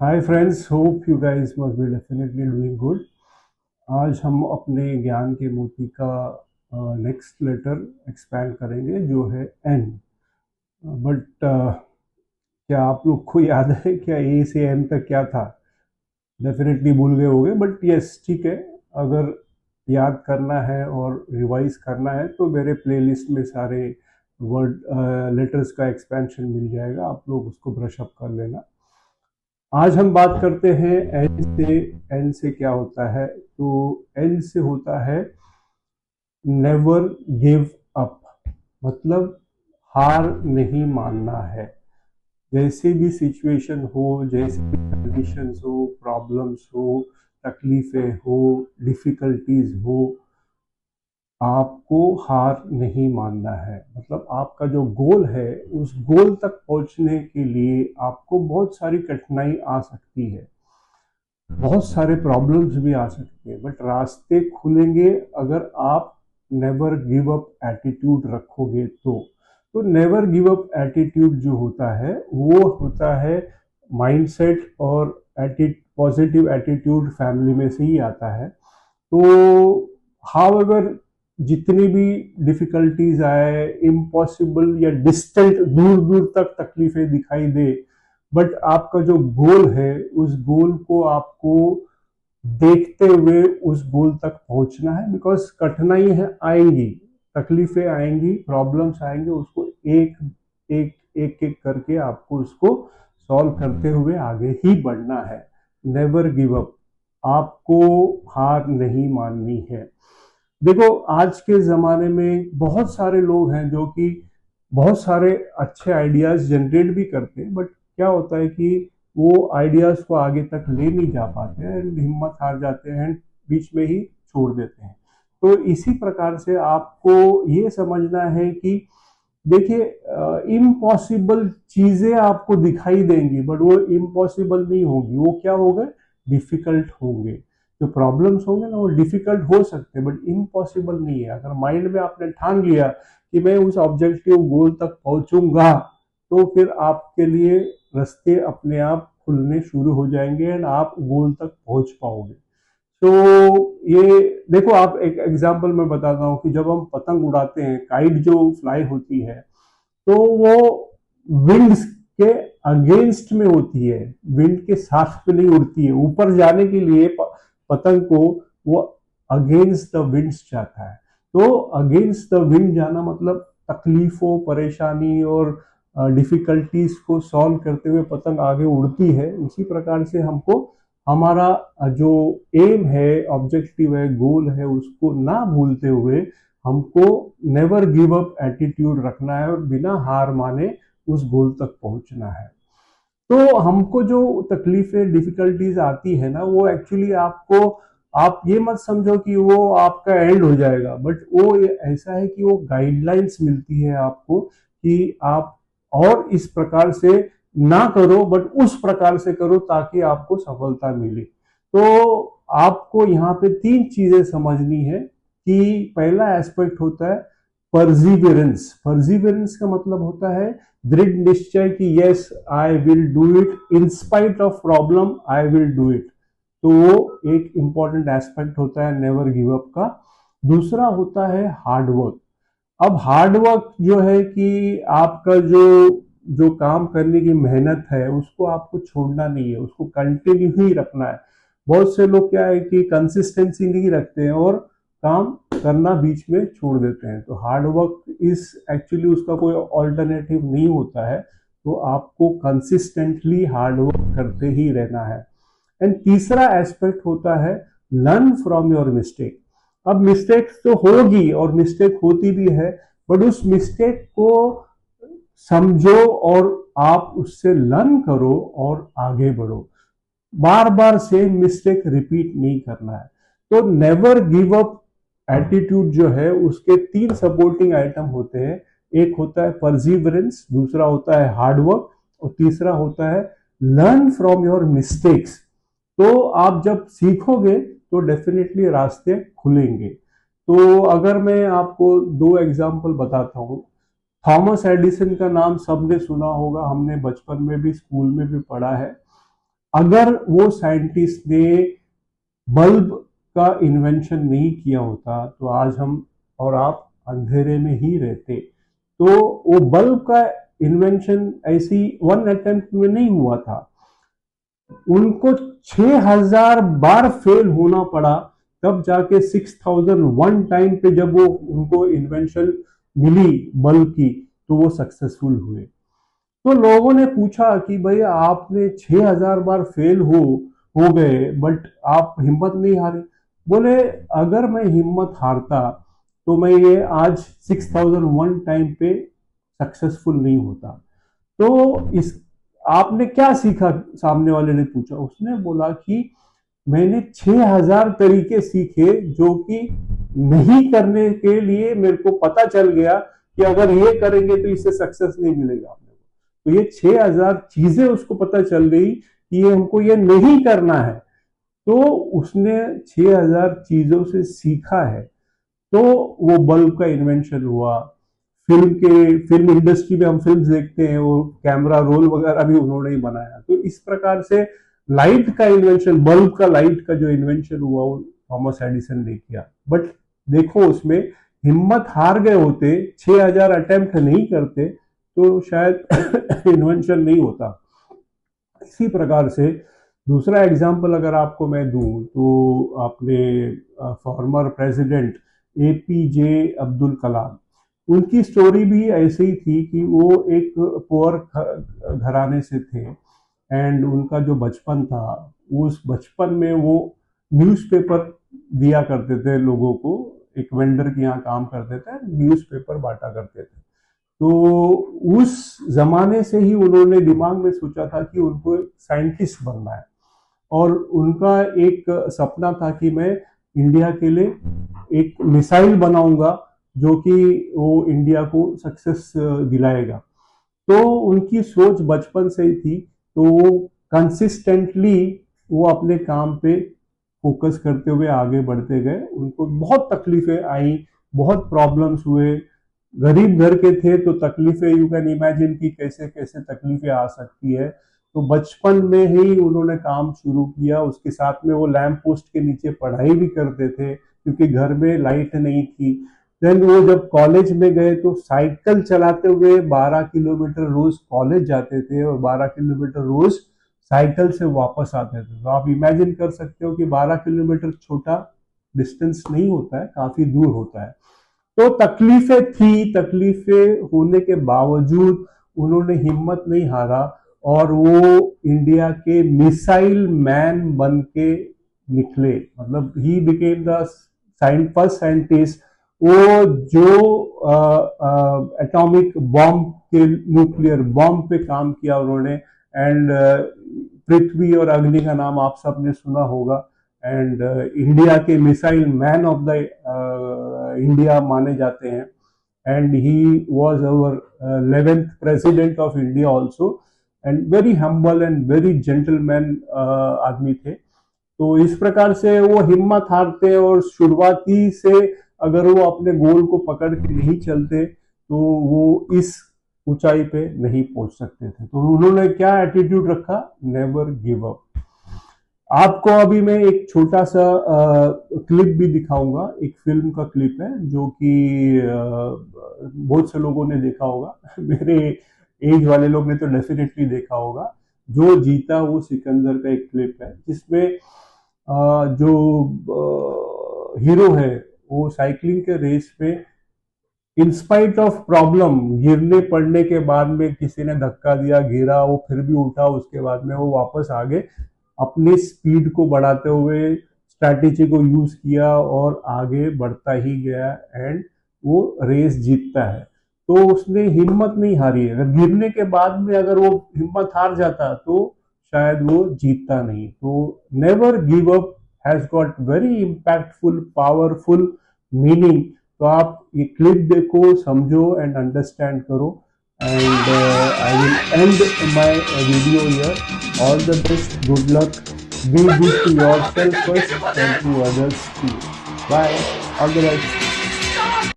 Hi friends, hope you guys must be definitely doing good. आज हम अपने ज्ञान के मोती का नेक्स्ट लेटर एक्सपैंड करेंगे जो है एन। बट क्या आप लोग को याद है क्या ए से एन तक क्या था? डेफिनेटली भूल गए होंगे, बट यस ठीक है। अगर याद करना है और रिवाइज करना है तो मेरे प्लेलिस्ट में सारे वर्ड लेटर्स का एक्सपेंशन मिल जाएगा, आप लोग उसको ब्रश अप कर लेना। आज हम बात करते हैं एन से। एन से क्या होता है? तो एन से होता है नेवर गिव अप, मतलब हार नहीं मानना है। जैसे भी सिचुएशन हो, जैसे भी कंडीशंस हो, प्रॉब्लम्स हो, तकलीफें हो, डिफिकल्टीज हो, आपको हार नहीं मानना है। मतलब आपका जो गोल है, उस गोल तक पहुंचने के लिए आपको बहुत सारी कठिनाई आ सकती है, बहुत सारे प्रॉब्लम्स भी आ सकते हैं, बट रास्ते खुलेंगे अगर आप नेवर गिव अप एटीट्यूड रखोगे तो नेवर गिव अप एटीट्यूड जो होता है वो होता है माइंडसेट, और पॉजिटिव एटीट्यूड फैमिली में से ही आता है। तो हाउएवर जितनी भी डिफिकल्टीज आए, इम्पॉसिबल या डिस्टेंट, दूर दूर तक तकलीफें दिखाई दे, बट आपका जो गोल है उस गोल को आपको देखते हुए उस गोल तक पहुंचना है। बिकॉज कठिनाई है आएंगी, तकलीफें आएंगी, प्रॉब्लम्स आएंगे, उसको एक एक एक एक करके आपको उसको सॉल्व करते हुए आगे ही बढ़ना है। नेवर गिव अप, आपको हार नहीं माननी है। देखो, आज के ज़माने में बहुत सारे लोग हैं जो कि बहुत सारे अच्छे आइडियाज़ जनरेट भी करते हैं, बट क्या होता है कि वो आइडियाज़ को आगे तक ले नहीं जा पाते हैं, हिम्मत हार जाते हैं, बीच में ही छोड़ देते हैं। तो इसी प्रकार से आपको ये समझना है कि देखिए, इम्पॉसिबल चीज़ें आपको दिखाई देंगी, बट वो इम्पॉसिबल नहीं होगी। वो क्या होगा? डिफिकल्ट होंगे। जो प्रॉब्लम्स होंगे ना, वो डिफिकल्ट हो सकते हैं, बट इम्पॉसिबल नहीं है। अगर माइंड में आपने ठान लिया कि मैं उस ऑब्जेक्टिव गोल तक पहुंचूंगा, तो फिर आपके लिए रास्ते अपने आप खुलने शुरू हो जाएंगे एंड आप गोल तक पहुंच पाओगे। तो ये देखो, आप एक एग्जांपल मैं बताता हूँ कि जब हम पतंग उड़ाते हैं, काइट जो फ्लाई होती है, तो वो विंड्स के अगेंस्ट में होती है, विंड के साथ पे नहीं उड़ती है। ऊपर जाने के लिए पतंग को वो अगेंस्ट द विंड्स जाता है। तो अगेंस्ट द विंड जाना मतलब तकलीफों, परेशानी और डिफिकल्टीज को सॉल्व करते हुए पतंग आगे उड़ती है। उसी प्रकार से हमको हमारा जो एम है, ऑब्जेक्टिव है, गोल है, उसको ना भूलते हुए हमको नेवर गिव अप एटीट्यूड रखना है और बिना हार माने उस गोल तक पहुंचना है। तो हमको जो तकलीफें, डिफिकल्टीज आती है ना, वो एक्चुअली आपको, आप ये मत समझो कि वो आपका एंड हो जाएगा, बट वो ऐसा है कि वो गाइडलाइंस मिलती है आपको कि आप और इस प्रकार से ना करो, बट उस प्रकार से करो ताकि आपको सफलता मिले। तो आपको यहाँ पे तीन चीजें समझनी है कि पहला एस्पेक्ट होता है परसिवियरेंस। परसिवियरेंस का मतलब होता है दृढ़ निश्चय कि yes I will do it, in spite of problem I will do it. तो वो एक इंपॉर्टेंट एस्पेक्ट होता है नेवर गिव अप का। दूसरा होता है हार्ड वर्क। अब हार्ड वर्क जो है कि आपका जो जो काम करने की मेहनत है उसको आपको छोड़ना नहीं है, उसको कंटिन्यू ही रखना है। बहुत से लोग क्या है कि कंसिस्टेंसी नहीं रखते हैं और काम करना बीच में छोड़ देते हैं। तो हार्ड वर्क इस एक्चुअली उसका कोई ऑल्टरनेटिव नहीं होता है। तो आपको कंसिस्टेंटली हार्ड वर्क करते ही रहना है। एंड तीसरा एस्पेक्ट होता है लर्न फ्रॉम योर मिस्टेक। अब मिस्टेक तो होगी और मिस्टेक होती भी है, बट उस मिस्टेक को समझो और आप उससे लर्न करो और आगे बढ़ो। बार बार सेम मिस्टेक रिपीट नहीं करना है। तो नेवर गिव अप एटीट्यूड जो है उसके तीन सपोर्टिंग आइटम होते हैं। एक होता है परसिवरेंस, दूसरा होता है हार्ड वर्क, और तीसरा होता है लर्न फ्रॉम योर मिस्टेक्स। तो आप जब सीखोगे तो डेफिनेटली रास्ते खुलेंगे। तो अगर मैं आपको दो एग्जाम्पल बताता हूँ। थॉमस एडिसन का नाम सबने सुना होगा, हमने बचपन में भी, स्कूल में भी पढ़ा है। अगर वो साइंटिस्ट ने बल्ब का इन्वेंशन नहीं किया होता तो आज हम और आप अंधेरे में ही रहते। तो वो बल्ब का इन्वेंशन ऐसी वन अटेम्प्ट में नहीं हुआ था, उनको 6000 बार फेल होना पड़ा, तब जाके 6001 टाइम पे जब वो उनको इन्वेंशन मिली बल्ब की तो वो सक्सेसफुल हुए। तो लोगों ने पूछा कि भाई आपने 6000 बार फेल हो गए बट आप हिम्मत नहीं हारे। बोले अगर मैं हिम्मत हारता तो मैं ये आज 6001 टाइम पे सक्सेसफुल नहीं होता। तो इस आपने क्या सीखा, सामने वाले ने पूछा। उसने बोला कि मैंने 6000 तरीके सीखे जो कि नहीं करने के लिए मेरे को पता चल गया कि अगर ये करेंगे तो इससे सक्सेस नहीं मिलेगा। तो ये 6000 चीजें उसको पता चल गई कि ये हमको ये नहीं करना है, तो उसने 6000 चीजों से सीखा है, तो वो बल्ब का इन्वेंशन हुआ। फिल्म इंडस्ट्री में हम फिल्म देखते हैं, वो कैमरा रोल वगैरह भी उन्होंने ही बनाया। तो इस प्रकार से लाइट का इन्वेंशन, बल्ब का लाइट का जो इन्वेंशन हुआ वो थॉमस एडिसन ने किया। बट देखो उसमें हिम्मत हार गए होते, 6000 अटेम्प्ट नहीं करते तो शायद इन्वेंशन नहीं होता। इसी प्रकार से दूसरा एग्जाम्पल अगर आपको मैं दूं तो आपने former president APJ Abdul Kalam, उनकी स्टोरी भी ऐसे ही थी कि वो एक पुअर घराने से थे एंड उनका जो बचपन था, उस बचपन में वो न्यूज़पेपर दिया करते थे लोगों को, एक वेंडर के यहाँ काम करते थे, न्यूज़पेपर बांटा करते थे। तो उस जमाने से ही उन्होंने दिमाग में सोचा था कि उनको साइंटिस्ट बनना है और उनका एक सपना था कि मैं इंडिया के लिए एक मिसाइल बनाऊंगा जो कि वो इंडिया को सक्सेस दिलाएगा। तो उनकी सोच बचपन से ही थी, तो वो कंसिस्टेंटली वो अपने काम पे फोकस करते हुए आगे बढ़ते गए। उनको बहुत तकलीफें आई, बहुत प्रॉब्लम्स हुए, गरीब घर के थे तो तकलीफें यू कैन इमेजिन कि कैसे कैसे तकलीफें आ सकती है। तो बचपन में ही उन्होंने काम शुरू किया, उसके साथ में वो लैंप पोस्ट के नीचे पढ़ाई भी करते थे क्योंकि घर में लाइट नहीं थी। देन वो जब कॉलेज में गए तो साइकिल चलाते हुए 12 किलोमीटर रोज कॉलेज जाते थे और 12 किलोमीटर रोज साइकिल से वापस आते थे। तो आप इमेजिन कर सकते हो कि 12 किलोमीटर छोटा डिस्टेंस नहीं होता है, काफी दूर होता है। तो तकलीफें थी, तकलीफें होने के बावजूद उन्होंने हिम्मत नहीं हारा और वो इंडिया के मिसाइल मैन बन के निकले। मतलब he became the first scientist वो जो एटॉमिक बॉम्ब के, न्यूक्लियर बॉम्ब पे काम किया उन्होंने। एंड पृथ्वी और अग्नि का नाम आप सबने सुना होगा। एंड इंडिया के missile man of the India माने जाते हैं। And he was our 11th president of India also and very humble and very gentleman आदमी थे। तो इस प्रकार से वो हिम्मत हारते और शुरुआती से अगर वो अपने गोल को पकड़ के नहीं चलते तो वो इस ऊंचाई पे नहीं पहुंच सकते थे। तो उन्होंने क्या एटीट्यूड रखा, नेवर गिव अप। आपको अभी मैं एक छोटा सा क्लिप भी दिखाऊंगा, एक फिल्म का क्लिप है जो कि बहुत से लोगों ने देखा होगा मेरे एज वाले लोग ने तो डेफिनेटली देखा होगा। जो जीता वो सिकंदर का एक क्लिप है जिसमें जो हीरो है वो साइकिलिंग के रेस में इंस्पाइट ऑफ प्रॉब्लम, गिरने पड़ने के बाद में किसी ने धक्का दिया, गिरा, वो फिर भी उठा, उसके बाद में वो वापस आगे अपनी स्पीड को बढ़ाते हुए स्ट्रैटेजी को यूज किया और आगे बढ़ता ही गया एंड वो रेस जीतता है। तो उसने हिम्मत नहीं हारी है। अगर गिरने के बाद में अगर वो हिम्मत हार जाता तो शायद वो जीतता नहीं। तो never give up has got very impactful, powerful meaning. तो आप ये क्लिप देखो, समझो एंड अंडरस्टैंड करो। And I will end my video here. All the best, good luck, be good to yourself first and to others too. Bye, all the best.